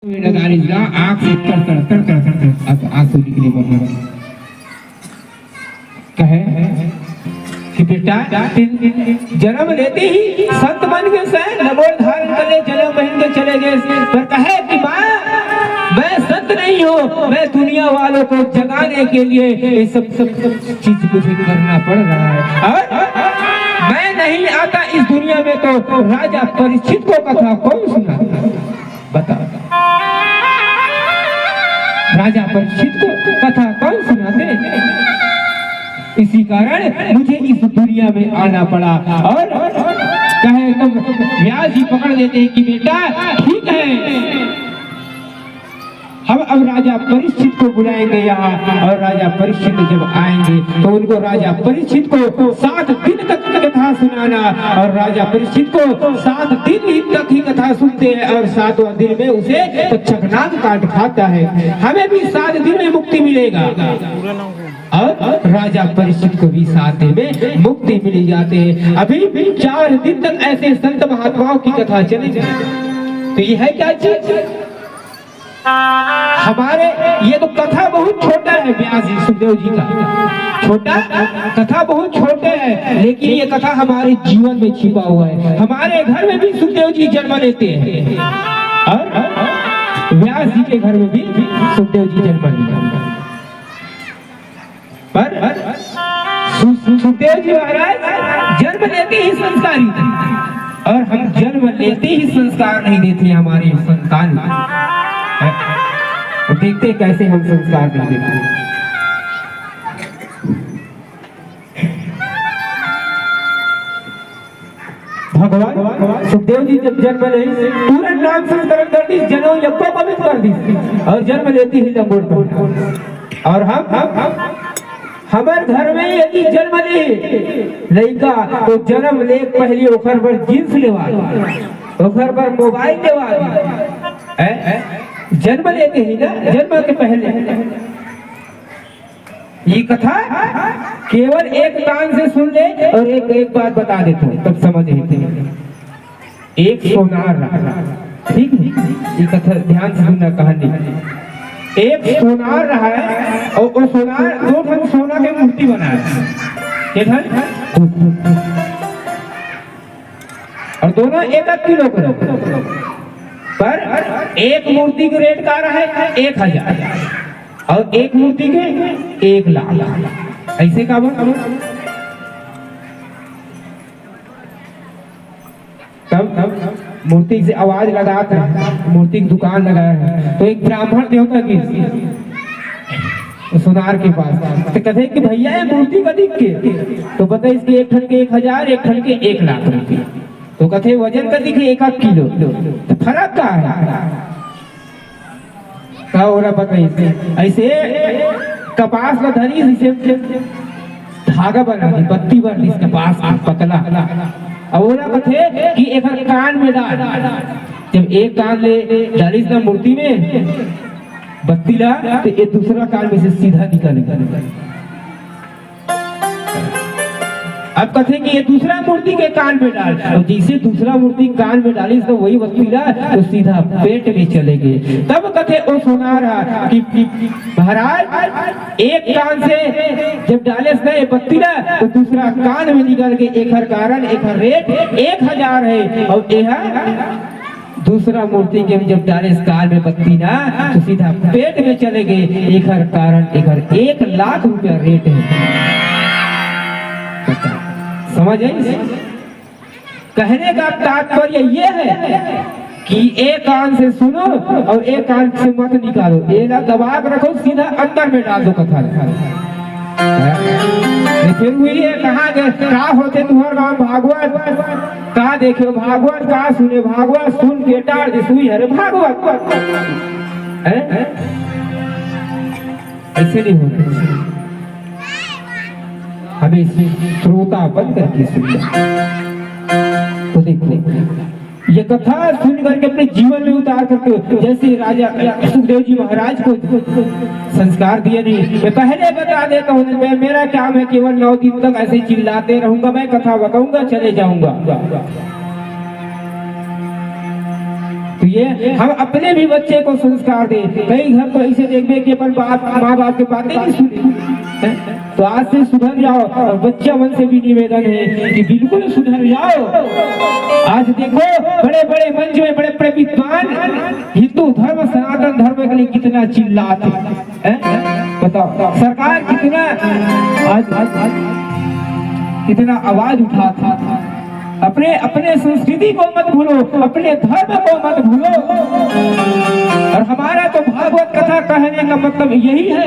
आँख से कर आँख से निकले बोलने कहे कि बेटा जन्म लेते ही संत बन के से नगोर धारण कर ले जन्म बहन के चले गए पर कहे कि माँ मैं संत नहीं हूँ, मैं दुनिया वालों को जगाने के लिए ये सब चीज मुझे करना पड़ रहा है और मैं नहीं आता इस दुनिया में तो राजा परीक्षित को कथा कौन सुनाता बता राजा परीक्षित को कथा कौन सुनाते इसी कारण मुझे इस दुनिया में आना पड़ा और कहे तब व्यास जी पकड़ देते हैं कि बेटा ठीक है हम अब राजा परीक्षित को बुलाएंगे यहाँ और राजा परीक्षित जब आएंगे तो उनको राजा परीक्षित को 7 दिन तक कथा सुनाना और राजा परीक्षित को 7 दिन तक ही कथा सुनते हैं और 7वां दिन में उसे तक्षकनाग काट खाता है। हमें भी 7 दिन में मुक्ति मिलेगा और राजा परीक्षित को भी 7 दिन में मुक्ति मिल जाते हैं। अभी 4 दिन तक ऐसे संत महात्माओं की कथा चलेगी तो ये है क्या चीज हमारे ये तो कथा बहुत छोटा है व्यास जी सुखदेव जी का छोटा कथा बहुत छोटे है लेकिन ये कथा हमारे जीवन में छिपा हुआ है। हमारे घर में भी सुखदेव जी जन्म लेते हैं और व्यास जी के घर में भी सुखदेव जी जन्म लेते हैं पर सुखदेव जी महाराज जन्म लेते ही संस्कारी थे और हम जन्म लेते ही संस्कार नहीं देते हमारे संतान देखते कैसे हम संस्कार नहीं देते। भगवान सुखदेव जी जब जन्म ले पूरा नाम संस्करण कर दी जनों यज्ञ पवित्र कर दी और जन्म लेती ही लंगोट और हम हमारे घर में यदि जन्म ले लड़का तो जन्म ले पहले ओखर पर जींस लेवा ओखर पर मोबाइल लेवा जन्म लेते ही ना जन्म के पहले ये कथा केवल एक कान से सुन ले और एक बात बता देता हूँ तब समझ लेते एक सोनार रहा ठीक ये कथा ध्यान से सुनना कहानी एक सोनार रहा है और वो सोनार 2 ठन सोना के मूर्ति बनाया और दोनों 1 किलो का पर एक मूर्ति के रेट का रहा है 1000 और एक मूर्ति के 1 लाख ऐसे का तब मूर्ति से आवाज लगाते हैं मूर्ति की दुकान लगाया है तो एक ब्राह्मण देवता की सुनार के पास तो कहते कि भैया ये मूर्ति का दिख के तो बता इसके 1 ठन के 1000 1 ठन के 1 लाख रुपये तो कहते वजन का दिखे 1 किलो तो फर्क क्या है क्या हो रहा पता ऐसे कपास का धरी से धागा बना दी बत्ती बन दी कपास पतला और वो कहते कि एक कान में डाल जब एक कान ले डाली ना मूर्ति में बत्ती ला तो ये दूसरा कान में से सीधा निकलेगा। अब कहते कि ये दूसरा मूर्ति के कान में डाल और जैसे दूसरा मूर्ति कान में डाली तो वही वसीला तो सीधा पेट में चलेगी। तब कहते वो सुना रहा कि महाराज एक कान से जब डाले से बत्तीला तो दूसरा कान में निकल के एक कारण एक रेट 1000 है और यह दूसरा मूर्ति के जब डाले कान में बत्ती ना तो सीधा पेट में चलेगी एक कारण एक 1 लाख रुपया रेट है। समझ आई कहने का तात्पर्य ये है कि एक कान से सुनो और एक कान से मत निकालो ये ना दबा के रखो सीधा अंदर में डाल दो कथा फिर हुई है कहाँ का होते तुम्हारे नाम भागवत कहा देखे भागवत कहा सुने भागवत सुन के डाल दे सुई है भागवत ऐसे नहीं होता हमें श्रोता बन करके सुनना तो देखो ये कथा सुन करके अपने जीवन में उतार करके जैसे राजा सुखदेव जी महाराज को संस्कार दिए नहीं मैं पहले बता देता हूँ मेरा काम है केवल 9 दिन तक ऐसे चिल्लाते रहूंगा मैं कथा बताऊंगा चले जाऊंगा तो ये हम अपने भी बच्चे को संस्कार दें। कई घर तो ऐसे देख कि अपन माँ बाप की बातें नहीं सुनते, तो आज से सुधर जाओ। और बच्चा मन से भी निवेदन है कि बिल्कुल सुधर जाओ। आज देखो बड़े बड़े मंच में बड़े बड़े विद्वान हिंदू धर्म सनातन धर्म के लिए कितना चिल्लाते हैं, बताओ सरकार कितना आज कितना आवाज उठाता था। अपने अपने संस्कृति को मत भूलो, अपने धर्म को मत भूलो। और हमारा तो भागवत कथा कहने का मतलब यही है